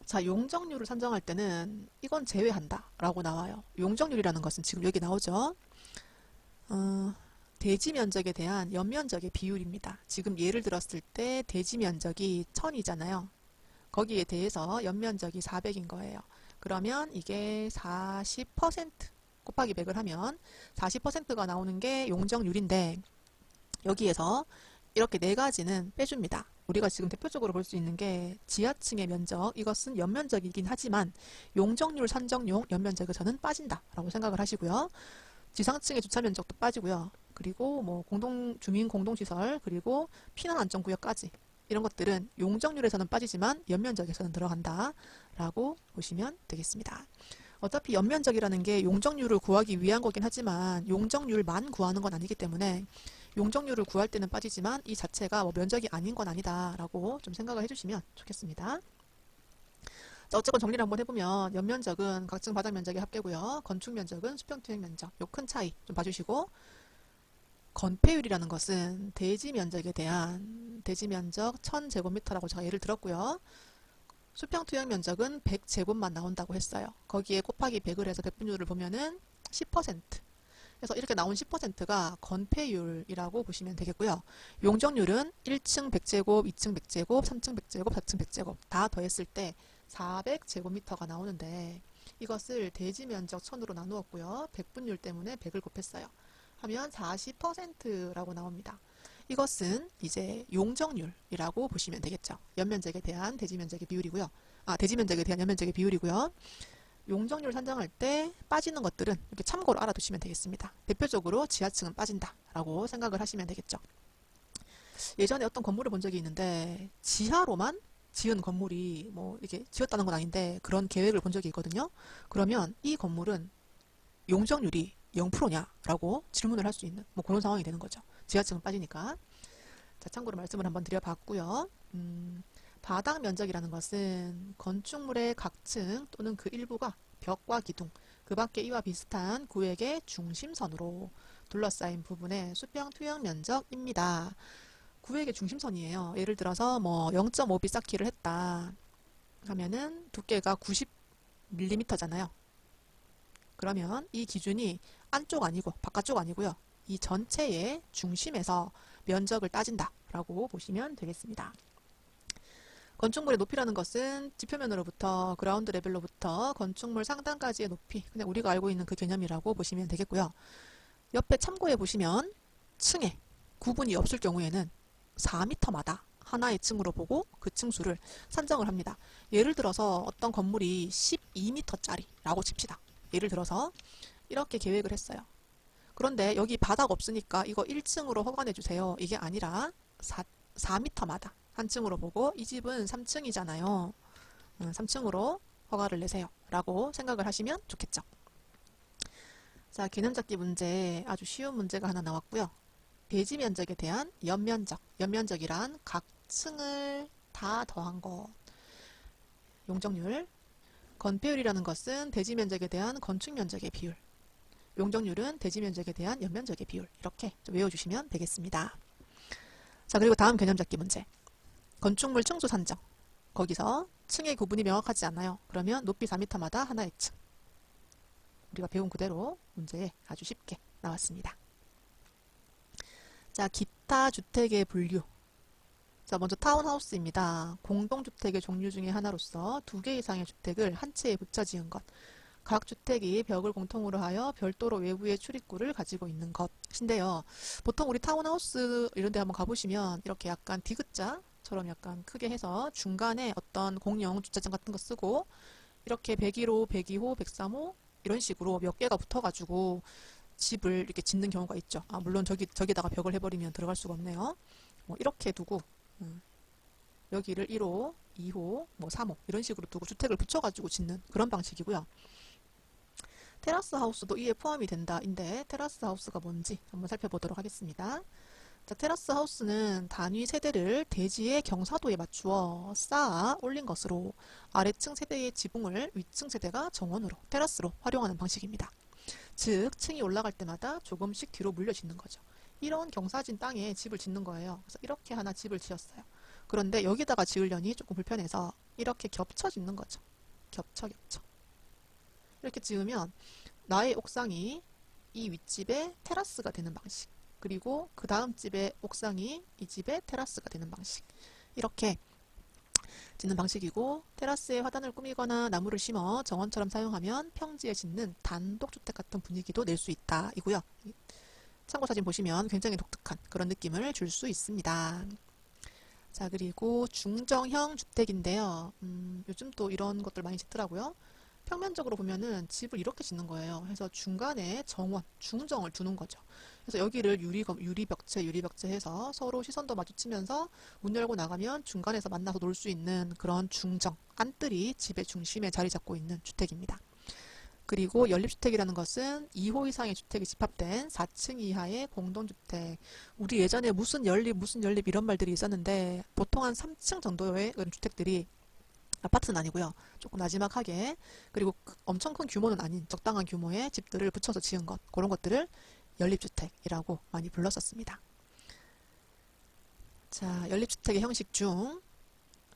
자, 용적률을 산정할 때는 이건 제외한다 라고 나와요. 용적률이라는 것은 지금 여기 나오죠. 대지 면적에 대한 연면적의 비율입니다. 지금 예를 들었을 때 대지 면적이 1000이잖아요. 거기에 대해서 연면적이 400인 거예요. 그러면 이게 40% 곱하기 100을 하면 40%가 나오는 게 용적률인데 여기에서 이렇게 네 가지는 빼줍니다. 우리가 지금 대표적으로 볼 수 있는 게 지하층의 면적, 이것은 연면적이긴 하지만 용적률 산정용 연면적에서는 빠진다라고 생각을 하시고요. 지상층의 주차 면적도 빠지고요. 그리고 뭐 주민 공동시설, 그리고 피난 안전구역까지 이런 것들은 용적률에서는 빠지지만 연면적에서는 들어간다라고 보시면 되겠습니다. 어차피 연면적이라는 게 용적률을 구하기 위한 거긴 하지만 용적률만 구하는 건 아니기 때문에 용적률을 구할 때는 빠지지만 이 자체가 뭐 면적이 아닌 건 아니다라고 좀 생각을 해주시면 좋겠습니다. 자, 어쨌건 정리를 한번 해보면 연면적은 각층 바닥 면적의 합계고요. 건축 면적은 수평 투영 면적. 요 큰 차이 좀 봐주시고 건폐율이라는 것은 대지 면적에 대한 대지 면적 1000제곱미터라고 제가 예를 들었고요. 수평 투영 면적은 100제곱만 나온다고 했어요. 거기에 곱하기 100을 해서 백분율을 보면은 10%. 그래서 이렇게 나온 10%가 건폐율이라고 보시면 되겠고요. 용적률은 1층 100제곱, 2층 100제곱, 3층 100제곱, 4층 100제곱 다 더했을 때 400제곱미터가 나오는데 이것을 대지 면적 1000으로 나누었고요. 백분율 때문에 100을 곱했어요. 하면 40%라고 나옵니다. 이것은 이제 용적률이라고 보시면 되겠죠. 연면적에 대한 대지 면적의 비율이고요. 대지 면적에 대한 연면적의 비율이고요. 용적률 산정할 때 빠지는 것들은 이렇게 참고로 알아두시면 되겠습니다. 대표적으로 지하층은 빠진다라고 생각을 하시면 되겠죠. 예전에 어떤 건물을 본 적이 있는데 지하로만 지은 건물이 뭐 이렇게 지었다는 건 아닌데 그런 계획을 본 적이 있거든요. 그러면 이 건물은 용적률이 0%냐라고 질문을 할 수 있는 뭐 그런 상황이 되는 거죠. 지하층은 빠지니까. 자, 참고로 말씀을 한번 드려봤고요. 바닥 면적이라는 것은 건축물의 각층 또는 그 일부가 벽과 기둥, 그 밖에 이와 비슷한 구획의 중심선으로 둘러싸인 부분의 수평 투영 면적입니다. 구획의 중심선이에요. 예를 들어서 뭐 0.5비 쌓기를 했다 하면은 두께가 90mm잖아요. 그러면 이 기준이 안쪽 아니고 바깥쪽 아니고요. 이 전체의 중심에서 면적을 따진다라고 보시면 되겠습니다. 건축물의 높이라는 것은 지표면으로부터 그라운드 레벨로부터 건축물 상단까지의 높이, 그냥 우리가 알고 있는 그 개념이라고 보시면 되겠고요. 옆에 참고해 보시면 층에 구분이 없을 경우에는 4m마다 하나의 층으로 보고 그 층수를 산정을 합니다. 예를 들어서 어떤 건물이 12m짜리라고 칩시다. 예를 들어서 이렇게 계획을 했어요. 그런데 여기 바닥 없으니까 이거 1층으로 허가내 주세요. 이게 아니라 4m마다 한 층으로 보고 이 집은 3층이잖아요. 3층으로 허가를 내세요. 라고 생각을 하시면 좋겠죠. 자, 개념 잡기 문제 아주 쉬운 문제가 하나 나왔고요. 대지 면적에 대한 연면적. 연면적이란 각 층을 다 더한 것. 용적률. 건폐율이라는 것은 대지 면적에 대한 건축 면적의 비율. 용적률은 대지 면적에 대한 연면적의 비율. 이렇게 좀 외워주시면 되겠습니다. 자, 그리고 다음 개념 잡기 문제. 건축물 층수 산정. 거기서 층의 구분이 명확하지 않아요. 그러면 높이 4m마다 하나의 층. 우리가 배운 그대로 문제에 아주 쉽게 나왔습니다. 자, 기타 주택의 분류. 자, 먼저 타운하우스입니다. 공동주택의 종류 중에 하나로서 2개 이상의 주택을 한 채에 붙여 지은 것. 각 주택이 벽을 공통으로 하여 별도로 외부의 출입구를 가지고 있는 것인데요. 보통 우리 타운하우스 이런 데 한번 가보시면 이렇게 약간 디귿자처럼 약간 크게 해서 중간에 어떤 공용 주차장 같은 거 쓰고 이렇게 101호, 102호, 103호 이런 식으로 몇 개가 붙어가지고 집을 이렇게 짓는 경우가 있죠. 물론 저기다가 벽을 해버리면 들어갈 수가 없네요. 뭐 이렇게 두고 여기를 1호, 2호, 뭐 3호 이런 식으로 두고 주택을 붙여가지고 짓는 그런 방식이고요. 테라스 하우스도 이에 포함이 된다인데 테라스 하우스가 뭔지 한번 살펴보도록 하겠습니다. 자, 테라스 하우스는 단위 세대를 대지의 경사도에 맞추어 쌓아 올린 것으로 아래층 세대의 지붕을 위층 세대가 정원으로 테라스로 활용하는 방식입니다. 즉 층이 올라갈 때마다 조금씩 뒤로 물려 짓는 거죠. 이런 경사진 땅에 집을 짓는 거예요. 그래서 이렇게 하나 집을 지었어요. 그런데 여기다가 지으려니 조금 불편해서 이렇게 겹쳐 짓는 거죠. 겹쳐. 이렇게 지으면 나의 옥상이 이 윗집의 테라스가 되는 방식, 그리고 그 다음 집의 옥상이 이 집의 테라스가 되는 방식. 이렇게 짓는 방식이고 테라스에 화단을 꾸미거나 나무를 심어 정원처럼 사용하면 평지에 짓는 단독주택 같은 분위기도 낼 수 있다 이고요. 참고 사진 보시면 굉장히 독특한 그런 느낌을 줄 수 있습니다. 자, 그리고 중정형 주택인데요. 요즘 또 이런 것들 많이 짓더라고요. 평면적으로 보면은 집을 이렇게 짓는 거예요. 그래서 중간에 정원, 중정을 두는 거죠. 그래서 여기를 유리벽체 해서 서로 시선도 마주치면서 문 열고 나가면 중간에서 만나서 놀 수 있는 그런 중정, 안뜰이 집의 중심에 자리 잡고 있는 주택입니다. 그리고 연립주택이라는 것은 2호 이상의 주택이 집합된 4층 이하의 공동주택. 우리 예전에 무슨 연립 이런 말들이 있었는데 보통 한 3층 정도의 그런 주택들이 아파트는 아니고요. 조금 나지막하게 그리고 엄청 큰 규모는 아닌 적당한 규모의 집들을 붙여서 지은 것 그런 것들을 연립주택이라고 많이 불렀었습니다. 자, 연립주택의 형식 중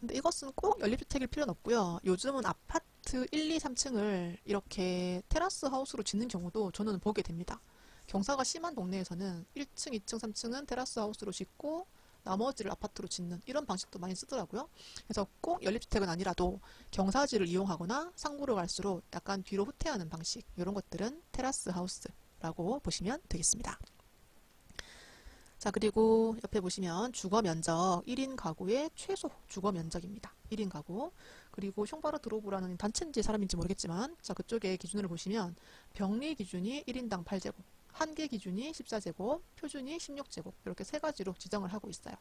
근데 이것은 꼭 연립주택일 필요는 없고요. 요즘은 아파트 1, 2, 3층을 이렇게 테라스 하우스로 짓는 경우도 저는 보게 됩니다. 경사가 심한 동네에서는 1층, 2층, 3층은 테라스 하우스로 짓고 나머지를 아파트로 짓는 이런 방식도 많이 쓰더라고요. 그래서 꼭 연립주택은 아니라도 경사지를 이용하거나 상부로 갈수록 약간 뒤로 후퇴하는 방식 이런 것들은 테라스 하우스라고 보시면 되겠습니다. 자, 그리고 옆에 보시면 주거 면적 1인 가구의 최소 주거 면적입니다. 1인 가구. 그리고 숑바르 드로브라는 단체인지 사람인지 모르겠지만 자, 그쪽에 기준을 보시면 병리 기준이 1인당 8제곱, 한계 기준이 14제곱, 표준이 16제곱 이렇게 세 가지로 지정을 하고 있어요.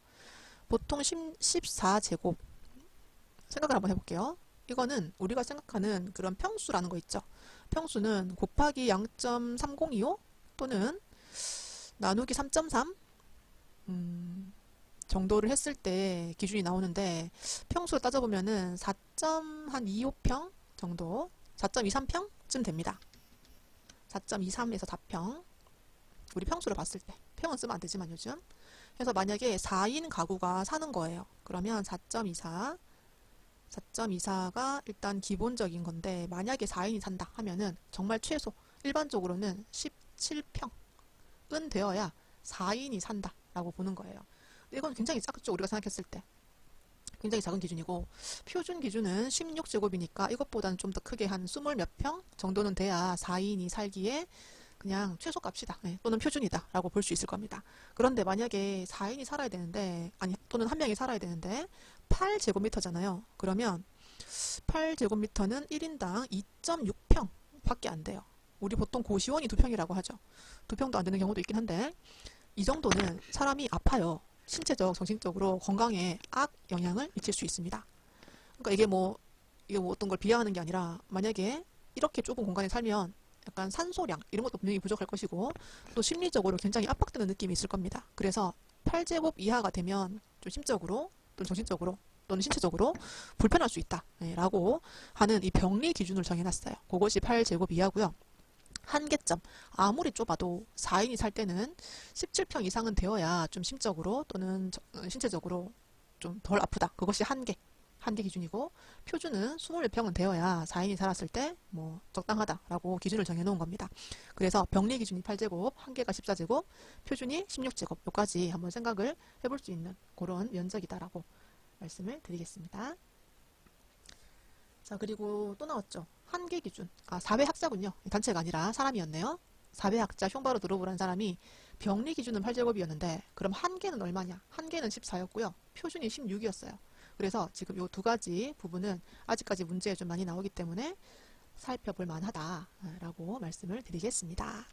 보통 14제곱 생각을 한번 해볼게요. 이거는 우리가 생각하는 그런 평수라는 거 있죠. 평수는 곱하기 0.3025 또는 나누기 3.3 정도를 했을 때 기준이 나오는데 평수를 따져보면은 4.25평 정도 4.23평쯤 됩니다. 4.23에서 4평 우리 평수를 봤을 때 평은 쓰면 안 되지만 요즘 그래서 만약에 4인 가구가 사는 거예요. 그러면 4.24가 일단 기본적인 건데 만약에 4인이 산다 하면은 정말 최소 일반적으로는 17평은 되어야 4인이 산다 라고 보는 거예요. 이건 굉장히 작죠. 우리가 생각했을 때. 굉장히 작은 기준이고 표준 기준은 16제곱이니까 이것보다는 좀 더 크게 한 20 몇 평 정도는 돼야 4인이 살기에 그냥 최소값이다. 네, 또는 표준이다 라고 볼 수 있을 겁니다. 그런데 만약에 4인이 살아야 되는데 아니 또는 한 명이 살아야 되는데 8제곱미터잖아요. 그러면 8제곱미터는 1인당 2.6평 밖에 안 돼요. 우리 보통 고시원이 2평이라고 하죠. 2평도 안 되는 경우도 있긴 한데 이 정도는 사람이 아파요. 신체적, 정신적으로 건강에 악 영향을 미칠 수 있습니다. 그러니까 이게 뭐 어떤 걸 비하하는 게 아니라 만약에 이렇게 좁은 공간에 살면 약간 산소량 이런 것도 분명히 부족할 것이고 또 심리적으로 굉장히 압박되는 느낌이 있을 겁니다. 그래서 8제곱 이하가 되면 좀 심적으로 또는 정신적으로 또는 신체적으로 불편할 수 있다 라고 하는 이 병리 기준을 정해놨어요. 그것이 8제곱 이하고요. 한계점 아무리 좁아도 4인이 살 때는 17평 이상은 되어야 좀 심적으로 또는 신체적으로 좀 덜 아프다. 그것이 한계 기준이고 표준은 20평은 되어야 4인이 살았을 때 뭐 적당하다라고 기준을 정해놓은 겁니다. 그래서 병리 기준이 8제곱, 한계가 14제곱, 표준이 16제곱 여기까지 한번 생각을 해볼 수 있는 그런 면적이다라고 말씀을 드리겠습니다. 자, 그리고 또 나왔죠. 한계 기준. 아, 4회 학자군요. 단체가 아니라 사람이었네요. 4회 학자 숑바르 드로브라는 사람이 병리 기준은 8제곱이었는데 그럼 한계는 얼마냐? 한계는 14였고요. 표준이 16이었어요. 그래서 지금 이 두 가지 부분은 아직까지 문제에 좀 많이 나오기 때문에 살펴볼 만하다라고 말씀을 드리겠습니다.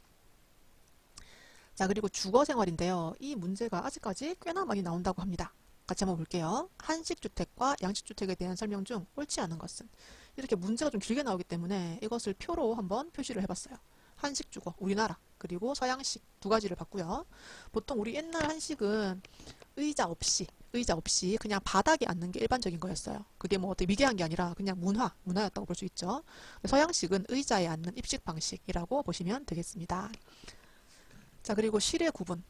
자, 그리고 주거 생활인데요. 이 문제가 아직까지 꽤나 많이 나온다고 합니다. 같이 한번 볼게요. 한식주택과 양식주택에 대한 설명 중 옳지 않은 것은 이렇게 문제가 좀 길게 나오기 때문에 이것을 표로 한번 표시를 해봤어요. 한식주거, 우리나라, 그리고 서양식 두 가지를 봤고요. 보통 우리 옛날 한식은 의자 없이 그냥 바닥에 앉는 게 일반적인 거였어요. 그게 뭐 어떻게 미개한 게 아니라 그냥 문화였다고 볼 수 있죠. 서양식은 의자에 앉는 입식 방식이라고 보시면 되겠습니다. 자, 그리고 실의 구분.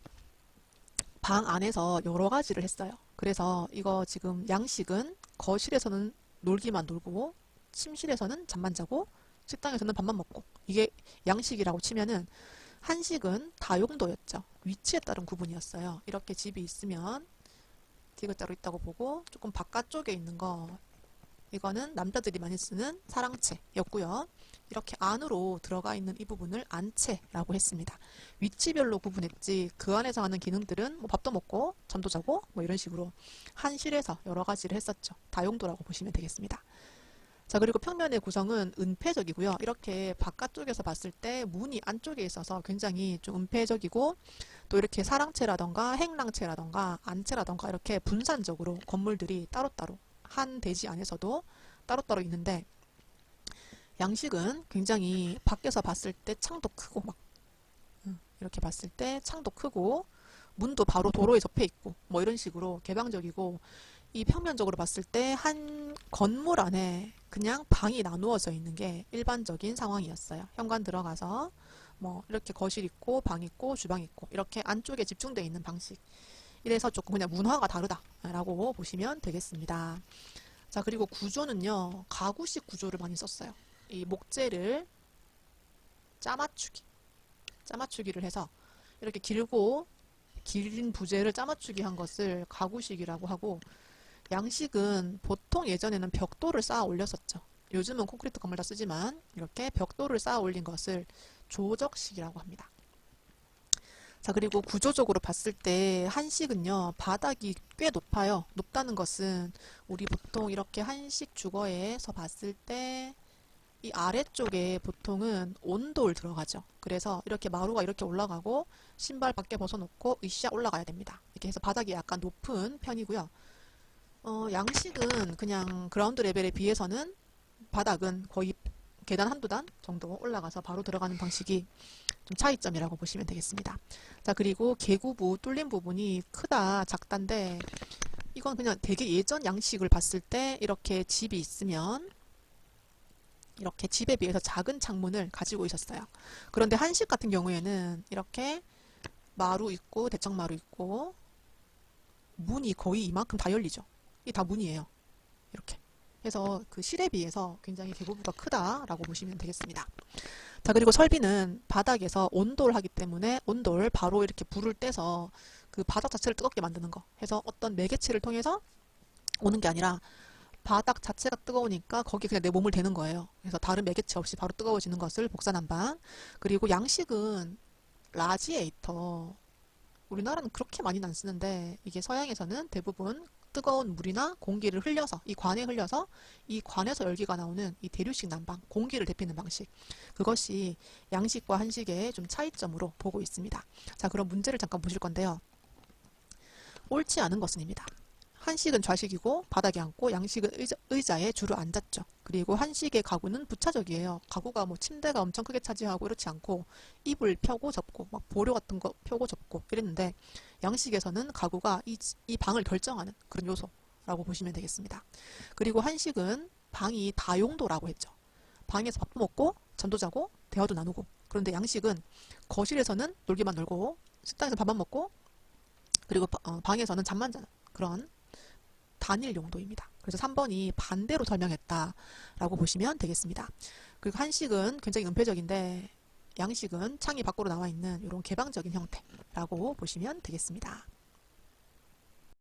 방 안에서 여러 가지를 했어요. 그래서 이거 지금 양식은 거실에서는 놀기만 놀고 침실에서는 잠만 자고 식당에서는 밥만 먹고 이게 양식이라고 치면은 한식은 다용도였죠. 위치에 따른 구분이었어요. 이렇게 집이 있으면 디귿자로 있다고 보고 조금 바깥쪽에 있는 거 이거는 남자들이 많이 쓰는 사랑채였고요. 이렇게 안으로 들어가 있는 이 부분을 안채라고 했습니다. 위치별로 구분했지 그 안에서 하는 기능들은 뭐 밥도 먹고 잠도 자고 뭐 이런 식으로 한실에서 여러 가지를 했었죠. 다용도라고 보시면 되겠습니다. 자, 그리고 평면의 구성은 은폐적이고요. 이렇게 바깥쪽에서 봤을 때 문이 안쪽에 있어서 굉장히 좀 은폐적이고, 또 이렇게 사랑채라던가 행랑채라던가 안채라던가 이렇게 분산적으로 건물들이 따로따로 한 대지 안에서도 따로따로 있는데, 양식은 굉장히 밖에서 봤을 때 창도 크고 막 이렇게 봤을 때 창도 크고 문도 바로 도로에 접해 있고 뭐 이런 식으로 개방적이고, 이 평면적으로 봤을 때 한 건물 안에 그냥 방이 나누어져 있는 게 일반적인 상황이었어요. 현관 들어가서 뭐 이렇게 거실 있고 방 있고 주방 있고 이렇게 안쪽에 집중되어 있는 방식. 이래서 조금 그냥 문화가 다르다라고 보시면 되겠습니다. 자, 그리고 구조는요, 가구식 구조를 많이 썼어요. 이 목재를 짜맞추기를 해서 이렇게 길고 긴 부재를 짜맞추기 한 것을 가구식이라고 하고, 양식은 보통 예전에는 벽돌을 쌓아 올렸었죠. 요즘은 콘크리트 건물 다 쓰지만 이렇게 벽돌을 쌓아 올린 것을 조적식이라고 합니다. 자, 그리고 구조적으로 봤을 때 한식은요, 바닥이 꽤 높아요. 높다는 것은 우리 보통 이렇게 한식 주거에서 봤을 때 이 아래쪽에 보통은 온돌 들어가죠. 그래서 이렇게 마루가 이렇게 올라가고 신발 밖에 벗어놓고 으쌰 올라가야 됩니다. 이렇게 해서 바닥이 약간 높은 편이고요. 양식은 그냥 그라운드 레벨에 비해서는 바닥은 거의 계단 한두 단 정도 올라가서 바로 들어가는 방식이 좀 차이점이라고 보시면 되겠습니다. 자, 그리고 개구부 뚫린 부분이 크다 작다인데, 이건 그냥 되게 예전 양식을 봤을 때 이렇게 집이 있으면 이렇게 집에 비해서 작은 창문을 가지고 있었어요. 그런데 한식 같은 경우에는 이렇게 마루 있고 대청마루 있고 문이 거의 이만큼 다 열리죠. 이게 다 문이에요. 이렇게 해서 그 실에 비해서 굉장히 개구부가 크다라고 보시면 되겠습니다. 자, 그리고 설비는 바닥에서 온돌 하기 때문에 온돌 바로 이렇게 불을 떼서 그 바닥 자체를 뜨겁게 만드는 거 해서 어떤 매개체를 통해서 오는 게 아니라 바닥 자체가 뜨거우니까 거기에 그냥 내 몸을 대는 거예요. 그래서 다른 매개체 없이 바로 뜨거워지는 것을 복사난방. 그리고 양식은 라지에이터, 우리나라는 그렇게 많이는 안 쓰는데 이게 서양에서는 대부분 뜨거운 물이나 공기를 흘려서 이 관에 흘려서 이 관에서 열기가 나오는 이 대류식 난방, 공기를 데피는 방식, 그것이 양식과 한식의 좀 차이점으로 보고 있습니다. 자, 그럼 문제를 잠깐 보실 건데요. 옳지 않은 것은입니다. 한식은 좌식이고 바닥에 앉고, 양식은 의자에 주로 앉았죠. 그리고 한식의 가구는 부차적이에요. 가구가 뭐 침대가 엄청 크게 차지하고 이렇지 않고 이불 펴고 접고 막 보료 같은 거 펴고 접고 이랬는데, 양식에서는 가구가 이 방을 결정하는 그런 요소라고 보시면 되겠습니다. 그리고 한식은 방이 다용도라고 했죠. 방에서 밥도 먹고 잠도 자고 대화도 나누고, 그런데 양식은 거실에서는 놀기만 놀고 식당에서 밥만 먹고 그리고 방에서는 잠만 자는 그런 단일 용도입니다. 그래서 3번이 반대로 설명했다라고 보시면 되겠습니다. 그리고 한식은 굉장히 은폐적인데 양식은 창이 밖으로 나와 있는 이런 개방적인 형태라고 보시면 되겠습니다.